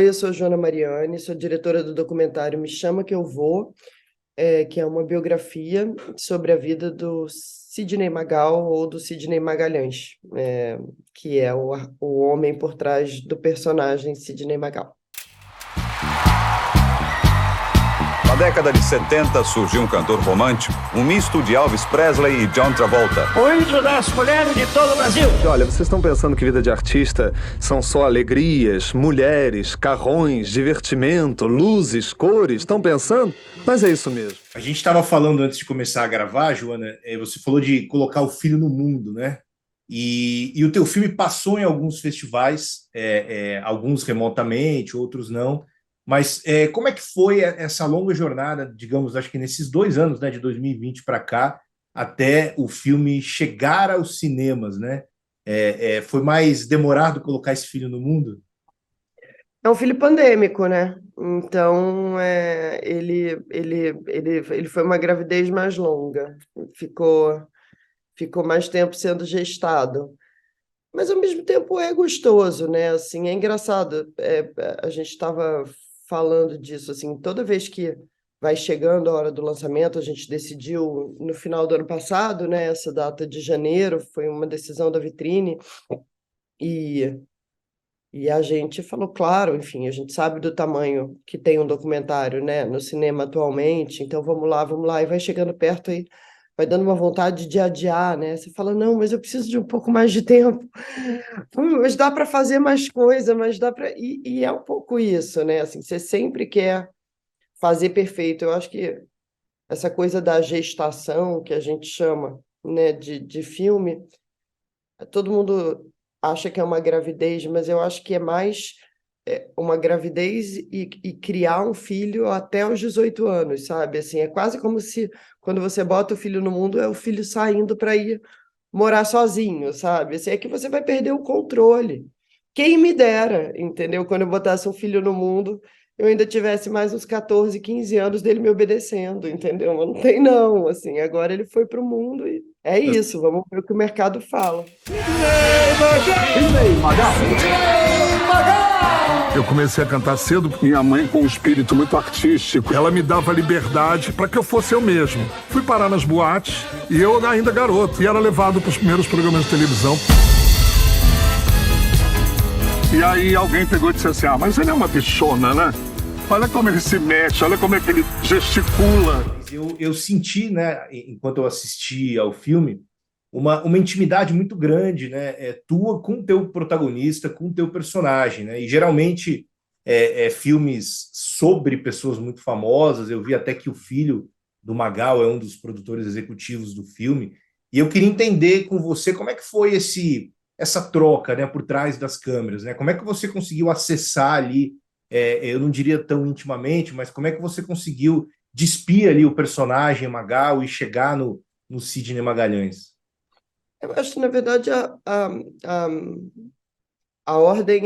Oi, eu sou Joana Mariani, sou diretora do documentário Me Chama Que Eu Vou, que é uma biografia sobre a vida do Sidney Magal ou do Sidney Magalhães, que é o homem por trás do personagem Sidney Magal. Na década de 70 surgiu um cantor romântico, um misto de Elvis Presley e John Travolta. O ídolo das mulheres de todo o Brasil. Olha, vocês estão pensando que vida de artista são só alegrias, mulheres, carrões, divertimento, luzes, cores? Estão pensando? Mas é isso mesmo. A gente estava falando antes de começar a gravar, Joana, você falou de colocar o filho no mundo, né? E o teu filme passou em alguns festivais, alguns remotamente, outros não. Mas como é que foi essa longa jornada, digamos, acho que nesses 2 anos, né, de 2020 para cá, até o filme chegar aos cinemas, né? Foi mais demorado colocar esse filho no mundo? É um filho pandêmico, né? Então, ele foi uma gravidez mais longa, ficou mais tempo sendo gestado. Mas, ao mesmo tempo, é gostoso, né? Assim, é engraçado. A gente estava falando disso, assim, toda vez que vai chegando a hora do lançamento, a gente decidiu no final do ano passado, né? Essa data de janeiro foi uma decisão da Vitrine e a gente falou, claro, enfim, a gente sabe do tamanho que tem um documentário, né, no cinema atualmente, então vamos lá, e vai chegando perto aí, vai dando uma vontade de adiar, né? Você fala, não, mas eu preciso de um pouco mais de tempo. Mas dá para fazer mais coisa, mas dá para. E é um pouco isso, né? Assim, você sempre quer fazer perfeito. Eu acho que essa coisa da gestação, que a gente chama, né, de filme, todo mundo acha que é uma gravidez, mas eu acho que é mais uma gravidez e criar um filho até os 18 anos, sabe? Assim, é quase como se quando você bota o filho no mundo, é o filho saindo para ir morar sozinho, sabe? Assim, é que você vai perder o controle. Quem me dera, entendeu? Quando eu botasse um filho no mundo, eu ainda tivesse mais uns 14, 15 anos dele me obedecendo, entendeu? Mas não tem não, assim, agora ele foi para o mundo e é isso, vamos ver o que o mercado fala. Eu comecei a cantar cedo porque minha mãe, com um espírito muito artístico, ela me dava liberdade para que eu fosse eu mesmo. Fui parar nas boates e eu ainda garoto, e era levado para os primeiros programas de televisão. E aí alguém pegou e disse assim, mas ele é uma bichona, né? Olha como ele se mexe, olha como é que ele gesticula. Eu senti, né, enquanto eu assisti ao filme, uma intimidade muito grande, né, tua com o teu protagonista, com o teu personagem, né, e geralmente filmes sobre pessoas muito famosas, eu vi até que o filho do Magal é um dos produtores executivos do filme, e eu queria entender com você como é que foi essa troca, né, por trás das câmeras, né, como é que você conseguiu acessar ali, eu não diria tão intimamente, mas como é que você conseguiu despir ali o personagem Magal e chegar no Sidney Magalhães? Eu acho que, na verdade, a, a ordem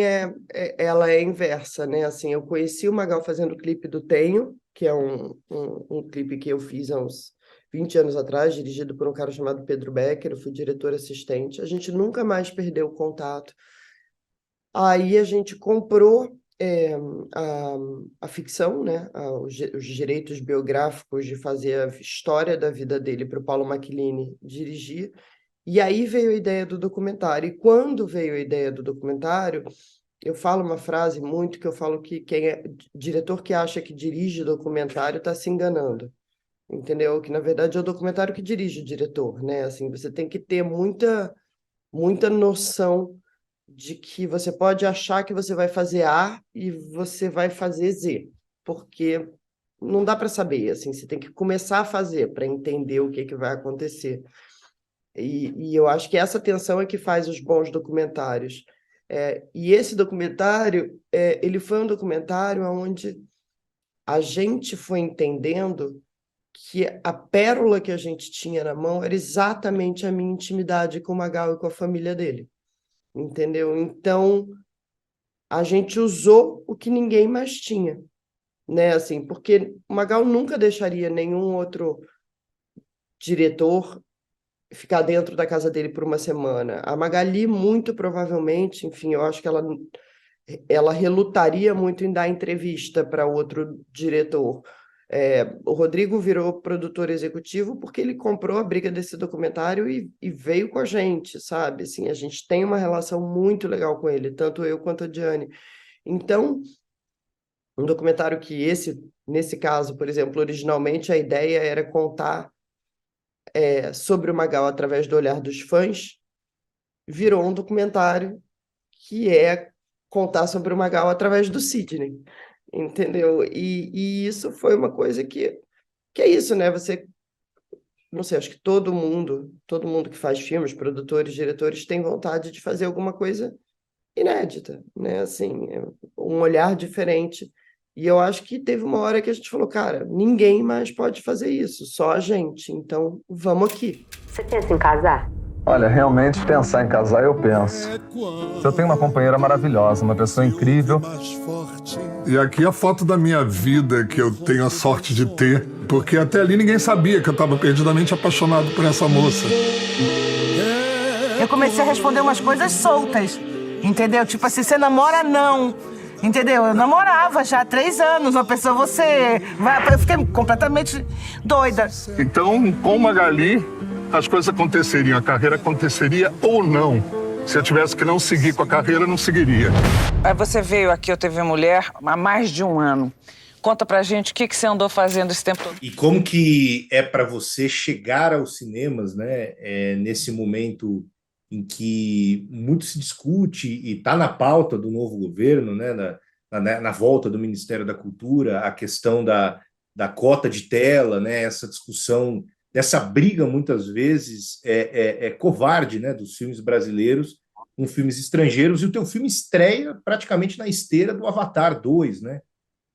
ela é inversa, né? Assim, eu conheci o Magal fazendo o clipe do Tenho, que é um clipe que eu fiz há uns 20 anos atrás, dirigido por um cara chamado Pedro Becker, eu fui diretor assistente. A gente nunca mais perdeu o contato. Aí a gente comprou a, a ficção, né? Os direitos biográficos de fazer a história da vida dele para o Paulo Macchilini dirigir. E aí veio a ideia do documentário. E quando veio a ideia do documentário, eu falo uma frase muito que eu falo que quem é diretor que acha que dirige documentário está se enganando. Entendeu? Que na verdade é o documentário que dirige o diretor, né? Assim, você tem que ter muita noção de que você pode achar que você vai fazer A e você vai fazer Z, porque não dá para saber, assim, você tem que começar a fazer para entender o que vai acontecer. E eu acho que essa tensão é que faz os bons documentários. E esse documentário, ele foi um documentário onde a gente foi entendendo que a pérola que a gente tinha na mão era exatamente a minha intimidade com o Magal e com a família dele, entendeu? Então, a gente usou o que ninguém mais tinha, né? Assim, porque o Magal nunca deixaria nenhum outro diretor ficar dentro da casa dele por uma semana. A Magali, muito provavelmente, enfim, eu acho que ela relutaria muito em dar entrevista para outro diretor. O Rodrigo virou produtor executivo porque ele comprou a briga desse documentário e veio com a gente, sabe? Assim, a gente tem uma relação muito legal com ele, tanto eu quanto a Diane. Então, um documentário que nesse caso, por exemplo, originalmente a ideia era contar sobre o Magal através do olhar dos fãs, virou um documentário que é contar sobre o Magal através do Sidney, entendeu? E isso foi uma coisa que é isso, né? Você, não sei, acho que todo mundo que faz filmes, produtores, diretores, tem vontade de fazer alguma coisa inédita, né? Assim, um olhar diferente. E eu acho que teve uma hora que a gente falou, cara, ninguém mais pode fazer isso, só a gente. Então, vamos aqui. Você pensa em casar? Olha, realmente pensar em casar eu penso. Eu tenho uma companheira maravilhosa, uma pessoa incrível. E aqui a foto da minha vida que eu tenho a sorte de ter, porque até ali ninguém sabia que eu estava perdidamente apaixonado por essa moça. Eu comecei a responder umas coisas soltas, entendeu? Tipo assim, você namora não, entendeu? Eu namorava já há 3 anos, uma pessoa, você... Eu fiquei completamente doida. Então, com Magali, as coisas aconteceriam, a carreira aconteceria ou não. Se eu tivesse que não seguir com a carreira, não seguiria. Aí você veio aqui, eu TV Mulher, há mais de 1 ano. Conta pra gente o que você andou fazendo esse tempo todo. E como que é para você chegar aos cinemas, né, nesse momento em que muito se discute e está na pauta do novo governo, né, na volta do Ministério da Cultura, a questão da cota de tela, né, essa discussão, dessa briga, muitas vezes, covarde, né, dos filmes brasileiros com filmes estrangeiros, e o teu filme estreia praticamente na esteira do Avatar 2, né,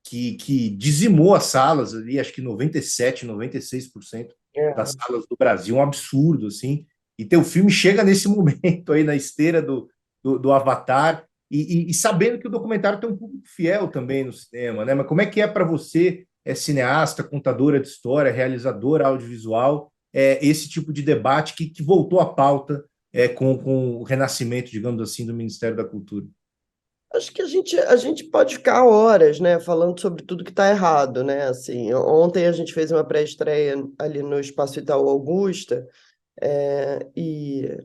que dizimou as salas ali, acho que 97%, 96% das salas do Brasil, um absurdo, assim, e teu filme chega nesse momento aí na esteira do Avatar, e sabendo que o documentário tem um público fiel também no cinema, né? Mas como é que é para você, cineasta, contadora de história, realizadora audiovisual, esse tipo de debate que voltou à pauta com o renascimento, digamos assim, do Ministério da Cultura? Acho que a gente pode ficar horas, né, falando sobre tudo que está errado, né? Assim, ontem a gente fez uma pré-estreia ali no Espaço Itaú Augusta, e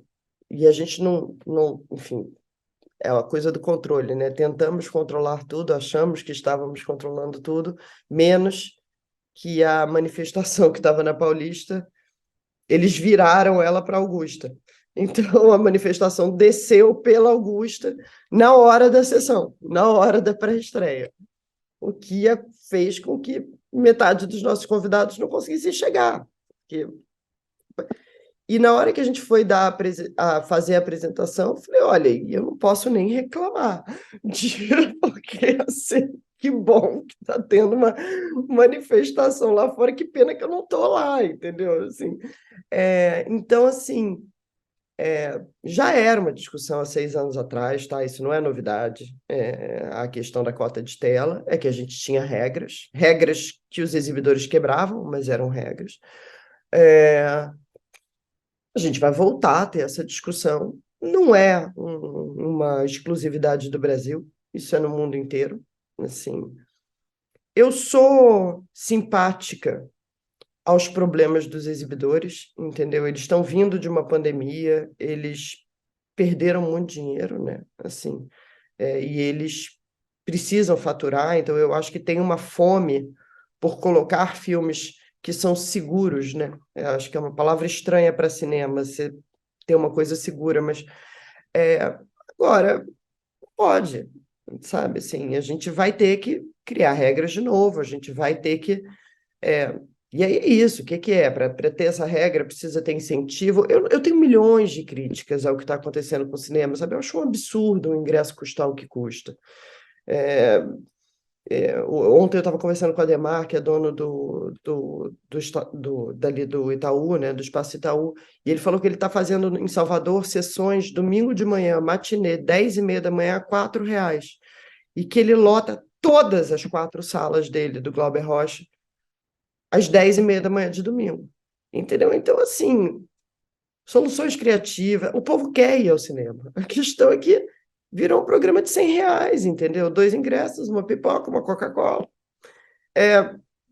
a gente não, enfim, é uma coisa do controle, né? Tentamos controlar tudo, achamos que estávamos controlando tudo, menos que a manifestação que estava na Paulista, eles viraram ela para Augusta. Então, a manifestação desceu pela Augusta na hora da sessão, na hora da pré-estreia, o que fez com que metade dos nossos convidados não conseguissem chegar. E na hora que a gente foi fazer a apresentação, eu falei, olha, eu não posso nem reclamar, porque assim, que bom que está tendo uma manifestação lá fora, que pena que eu não estou lá, entendeu? Assim, então, assim, já era uma discussão há 6 anos atrás, tá? Isso não é novidade. A questão da cota de tela é que a gente tinha regras que os exibidores quebravam, mas eram regras. A gente vai voltar a ter essa discussão. Não é uma exclusividade do Brasil, isso é no mundo inteiro. Assim, eu sou simpática aos problemas dos exibidores, entendeu? Eles estão vindo de uma pandemia, eles perderam muito dinheiro, né? Assim, e eles precisam faturar, então eu acho que tem uma fome por colocar filmes que são seguros, né? Eu acho que é uma palavra estranha para cinema, você ter uma coisa segura, mas agora pode, sabe? Assim, a gente vai ter que criar regras de novo, a gente vai ter que... E aí é isso, o que é? Para ter essa regra, precisa ter incentivo. Eu tenho milhões de críticas ao que está acontecendo com o cinema, sabe? Eu acho um absurdo o ingresso custar o que custa. Ontem eu estava conversando com a Ademar, que é dono dali do Itaú, né, do Espaço Itaú, e ele falou que ele está fazendo em Salvador sessões domingo de manhã, matinê, 10h30 da manhã, R$4, e que ele lota todas as 4 salas dele, do Glauber Rocha, às 10h30 da manhã de domingo, entendeu? Então, assim, soluções criativas, o povo quer ir ao cinema, a questão é que virou um programa de R$ 100, entendeu? 2 ingressos, uma pipoca, uma Coca-Cola.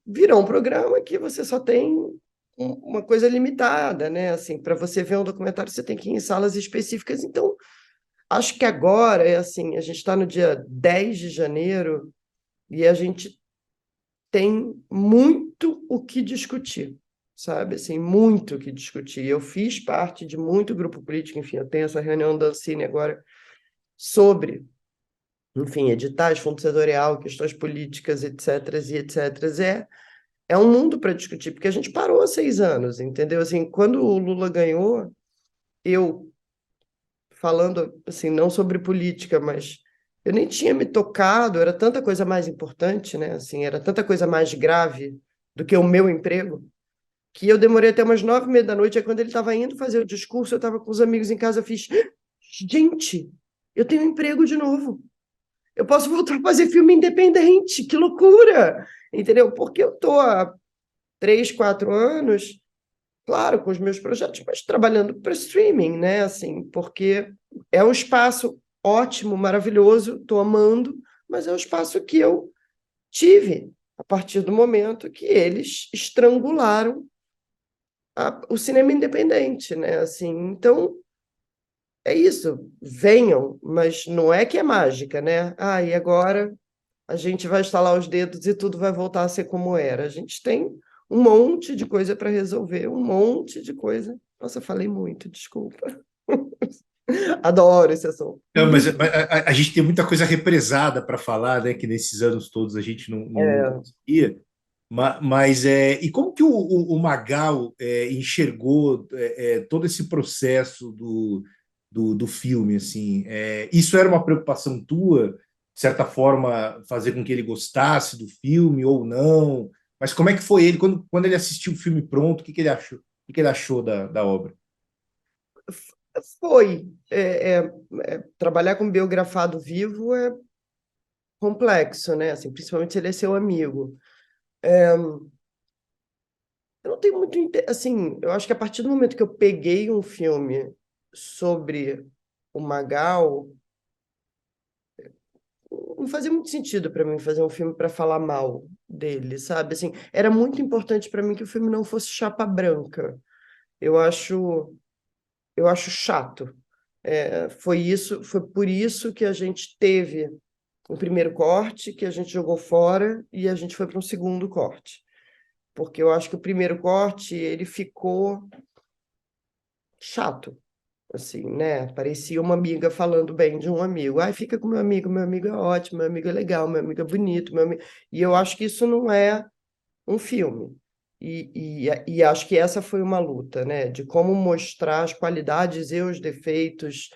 Virou um programa que você só tem uma coisa limitada, né? Assim, para você ver um documentário, você tem que ir em salas específicas. Então, acho que agora é assim, a gente está no dia 10 de janeiro e a gente tem muito o que discutir, sabe? Assim, muito o que discutir. Eu fiz parte de muito grupo político, enfim, eu tenho essa reunião da Ancine agora sobre, enfim, editais, fundo setorial, questões políticas, etc, e etc. É um mundo para discutir, porque a gente parou há 6 anos, entendeu? Assim, quando o Lula ganhou, eu, falando, assim, não sobre política, mas eu nem tinha me tocado, era tanta coisa mais importante, né? Assim, era tanta coisa mais grave do que o meu emprego, que eu demorei até umas 9h30 da noite, aí quando ele estava indo fazer o discurso, eu estava com os amigos em casa, eu fiz, gente, eu tenho um emprego de novo. Eu posso voltar a fazer filme independente, que loucura! Entendeu? Porque eu estou há 3, 4 anos, claro, com os meus projetos, mas trabalhando para streaming, né? Assim, porque é um espaço ótimo, maravilhoso, estou amando, mas é um espaço que eu tive a partir do momento que eles estrangularam o cinema independente, né? Assim, então é isso, venham, mas não é que é mágica, né? E agora a gente vai estalar os dedos e tudo vai voltar a ser como era. A gente tem um monte de coisa para resolver, um monte de coisa. Nossa, falei muito, desculpa. Adoro esse assunto. Não, mas a gente tem muita coisa represada para falar, né? Que nesses anos todos a gente não É, conseguia. Mas e como que o Magal enxergou todo esse processo do filme, assim? Isso era uma preocupação tua, de certa forma, fazer com que ele gostasse do filme ou não? Mas como é que foi ele, quando ele assistiu o filme pronto, o que ele achou? O que ele achou da obra? foi. Trabalhar com biografado vivo é complexo, né? Assim, principalmente se ele é seu amigo. Eu não tenho muito. Assim, eu acho que a partir do momento que eu peguei um filme sobre o Magal, não fazia muito sentido para mim fazer um filme para falar mal dele, sabe? Assim, era muito importante para mim que o filme não fosse chapa branca. Eu acho, eu acho chato. Foi por isso que a gente teve um primeiro corte, que a gente jogou fora e a gente foi para um segundo corte. Porque eu acho que o primeiro corte ele ficou chato, assim, né? Parecia uma amiga falando bem de um amigo. Ai, fica com meu amigo é ótimo, meu amigo é legal, meu amigo é bonito, meu amigo... E eu acho que isso não é um filme. E acho que essa foi uma luta, né? De como mostrar as qualidades e os defeitos,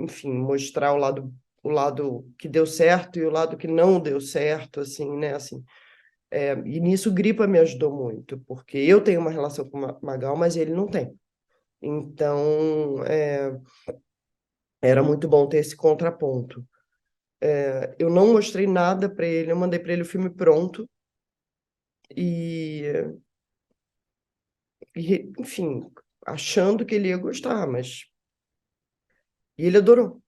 enfim, mostrar o lado que deu certo e o lado que não deu certo, assim, né? Assim, e nisso o Gripa me ajudou muito, porque eu tenho uma relação com o Magal, mas ele não tem. Então, era muito bom ter esse contraponto. Eu não mostrei nada para ele, eu mandei para ele o filme pronto e, enfim, achando que ele ia gostar, mas e ele adorou.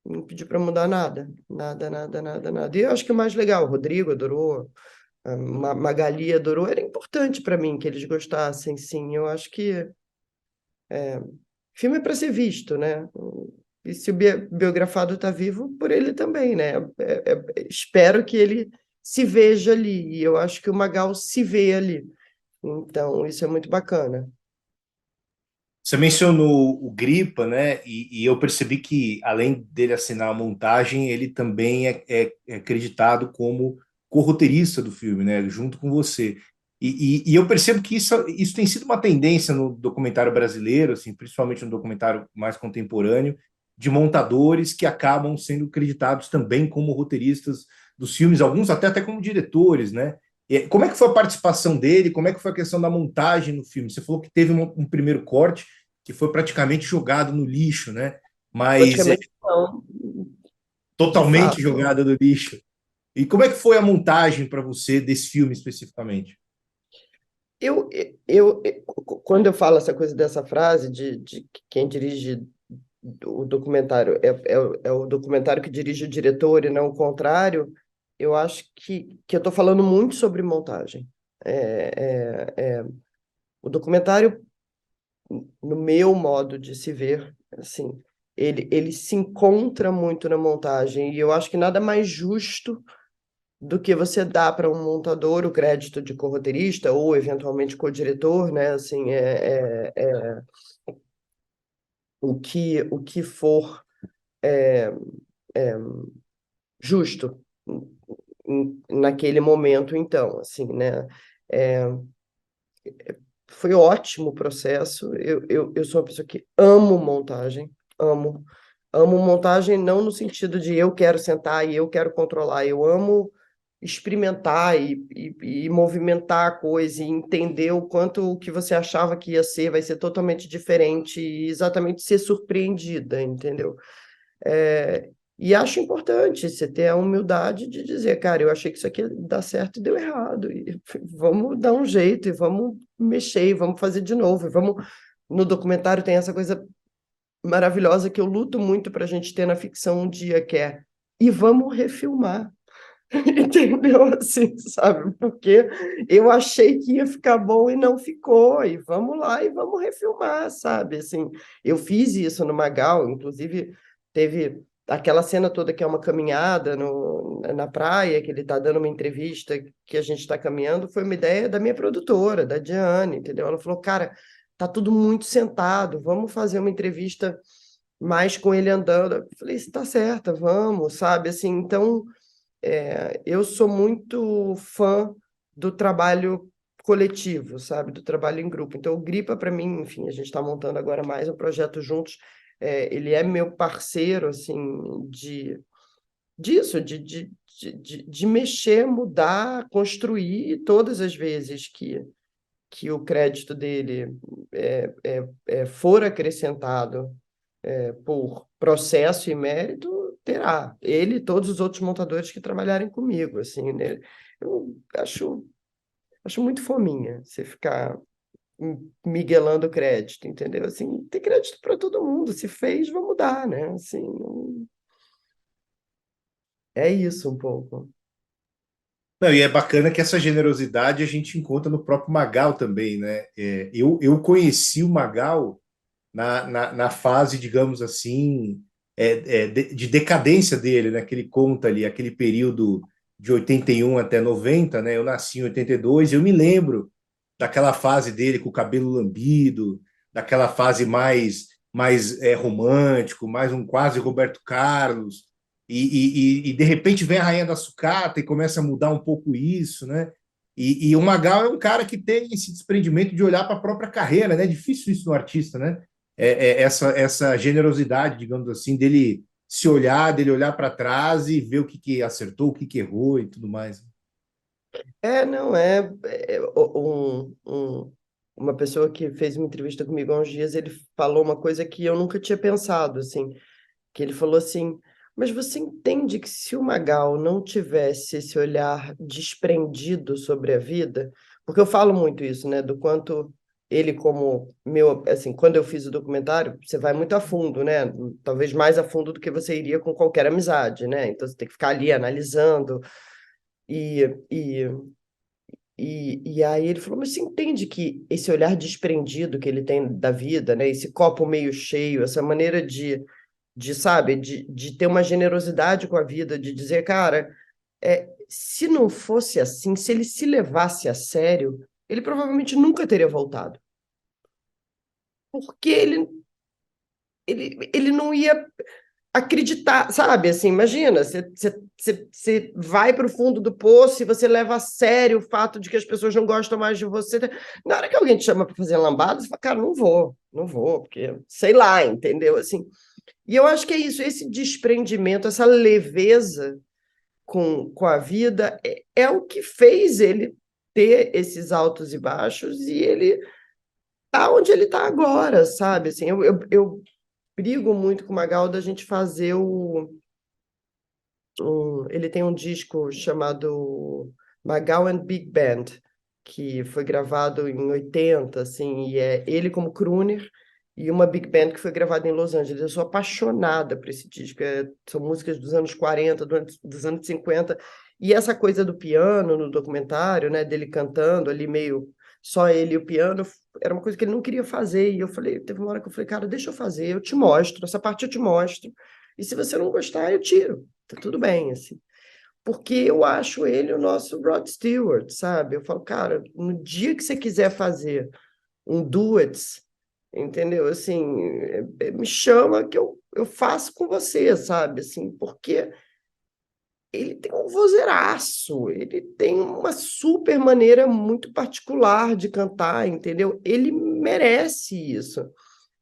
Não pediu para mudar nada, nada, nada, nada, nada. E eu acho que o mais legal, o Rodrigo adorou, a Magali adorou. Era importante para mim que eles gostassem, sim. Eu acho que filme é para ser visto, né? E se o biografado está vivo, por ele também, né? Espero que ele se veja ali, e eu acho que o Magal se vê ali. Então, isso é muito bacana. Você mencionou o Gripa, né? E eu percebi que, além dele assinar a montagem, ele também é acreditado como co-roteirista do filme, né? Junto com você. E eu percebo que isso tem sido uma tendência no documentário brasileiro, assim, principalmente no documentário mais contemporâneo, de montadores que acabam sendo acreditados também como roteiristas dos filmes, alguns até como diretores, né? Como é que foi a participação dele? Como é que foi a questão da montagem no filme? Você falou que teve um primeiro corte que foi praticamente jogado no lixo, né? Mas Praticamente não, de totalmente fato. jogado no lixo. E como é que foi a montagem para você desse filme especificamente? Quando eu falo essa coisa dessa frase de que quem dirige o documentário é o documentário que dirige o diretor e não o contrário, eu acho que eu estou falando muito sobre montagem. O documentário, no meu modo de se ver, assim, ele se encontra muito na montagem, e eu acho que nada mais justo do que você dar para um montador o crédito de co-roteirista ou, eventualmente, co-diretor, né? Assim, o que for justo naquele momento, então, assim, né? É, Foi ótimo o processo. Eu sou uma pessoa que amo montagem, amo. Amo montagem não no sentido de eu quero sentar e eu quero controlar, eu amo experimentar e movimentar a coisa e entender o quanto o que você achava que ia ser vai ser totalmente diferente e exatamente ser surpreendida, entendeu? E acho importante você ter a humildade de dizer, cara, eu achei que isso aqui ia dar certo e deu errado, e vamos dar um jeito, e vamos mexer, e vamos fazer de novo, e vamos... No documentário tem essa coisa maravilhosa que eu luto muito para a gente ter na ficção um dia, que é, e vamos refilmar, entendeu? Assim, sabe? Porque eu achei que ia ficar bom e não ficou, e vamos lá e vamos refilmar, sabe? Assim, eu fiz isso no Magal, inclusive teve aquela cena toda que é uma caminhada na praia, que ele está dando uma entrevista que a gente está caminhando, foi uma ideia da minha produtora, da Diane, entendeu? Ela falou, cara, tá tudo muito sentado, vamos fazer uma entrevista mais com ele andando. Eu falei, está certa, vamos, sabe? Assim, então eu sou muito fã do trabalho coletivo, sabe? Do trabalho em grupo. Então, o Gripa, para mim, enfim, a gente está montando agora mais um projeto juntos. Ele é meu parceiro, assim, disso, de mexer, mudar, construir, e todas as vezes que o crédito dele for acrescentado por processo e mérito, terá. Ele e todos os outros montadores que trabalharem comigo, assim, né? Eu acho muito fominha você ficar miguelando crédito, entendeu? Assim, tem crédito para todo mundo. Se fez, vamos dar, né? Assim, é isso um pouco. Não, e é bacana que essa generosidade a gente encontra no próprio Magal também, né? Eu conheci o Magal na fase, digamos assim, de decadência dele, né? Que ele conta ali, aquele período de 81 até 90, né? Eu nasci em 82, eu me lembro daquela fase dele com o cabelo lambido, daquela fase mais romântico, mais um quase Roberto Carlos, e de repente vem a Rainha da Sucata e começa a mudar um pouco isso, né? E o Magal é um cara que tem esse desprendimento de olhar para a própria carreira, né? É difícil isso no artista, né? Essa generosidade, digamos assim, dele olhar para trás e ver o que acertou, o que errou e tudo mais. Não, uma pessoa que fez uma entrevista comigo há uns dias, ele falou uma coisa que eu nunca tinha pensado, assim, que ele falou assim, mas você entende que se o Magal não tivesse esse olhar desprendido sobre a vida, porque eu falo muito isso, né, do quanto ele como meu, assim, quando eu fiz o documentário, você vai muito a fundo, né, talvez mais a fundo do que você iria com qualquer amizade, né, então você tem que ficar ali analisando e, e e aí ele falou, mas você entende que esse olhar desprendido que ele tem da vida, né, esse copo meio cheio, essa maneira sabe, de ter uma generosidade com a vida, de dizer, cara, se não fosse assim, se ele se levasse a sério, ele provavelmente nunca teria voltado. Porque ele não ia acreditar, sabe? Assim, imagina, você vai para o fundo do poço e você leva a sério o fato de que as pessoas não gostam mais de você. Na hora que alguém te chama para fazer lambada, você fala, cara, não vou, porque sei lá, entendeu? Assim, e eu acho que é isso, esse desprendimento, essa leveza com a vida é o que fez ele ter esses altos e baixos e ele tá onde ele está agora, sabe? Assim, eu brigo muito com o Magal da gente fazer ele tem um disco chamado Magal and Big Band, que foi gravado em 80, assim, e é ele como crooner e uma big band que foi gravada em Los Angeles. Eu sou apaixonada por esse disco, são músicas dos anos 40, dos anos 50, e essa coisa do piano no documentário, né, dele cantando ali meio só ele e o piano, era uma coisa que ele não queria fazer, e eu falei, teve uma hora que eu falei, cara, deixa eu fazer, eu te mostro, essa parte eu te mostro, e se você não gostar, eu tiro, tá tudo bem, assim. Porque eu acho ele o nosso Rod Stewart, sabe? Eu falo, cara, no dia que você quiser fazer um duets, entendeu? Assim, me chama que eu faço com você, sabe? Assim, porque ele tem um vozeiraço, ele tem uma super maneira muito particular de cantar, entendeu? Ele merece isso,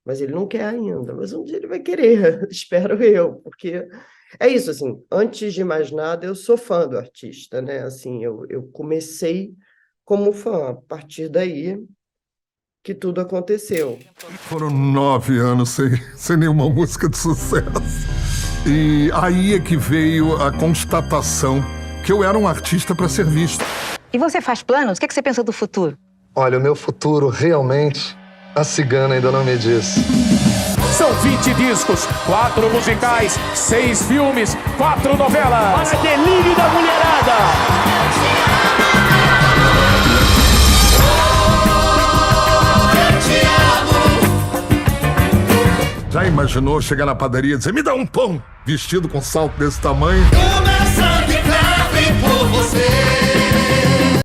mas ele não quer ainda. Mas um dia ele vai querer, espero eu, porque é isso, assim, antes de mais nada, eu sou fã do artista, né? Assim, eu comecei como fã, a partir daí que tudo aconteceu. Foram 9 anos sem nenhuma música de sucesso. E aí é que veio a constatação que eu era um artista para ser visto. E você faz planos? O que você pensa do futuro? Olha, o meu futuro realmente, a cigana ainda não me disse. São 20 discos, 4 musicais, 6 filmes, 4 novelas. Para delírio da mulherada. Já imaginou chegar na padaria e dizer, me dá um pão, vestido com salto desse tamanho? Começa a ficar bem por você.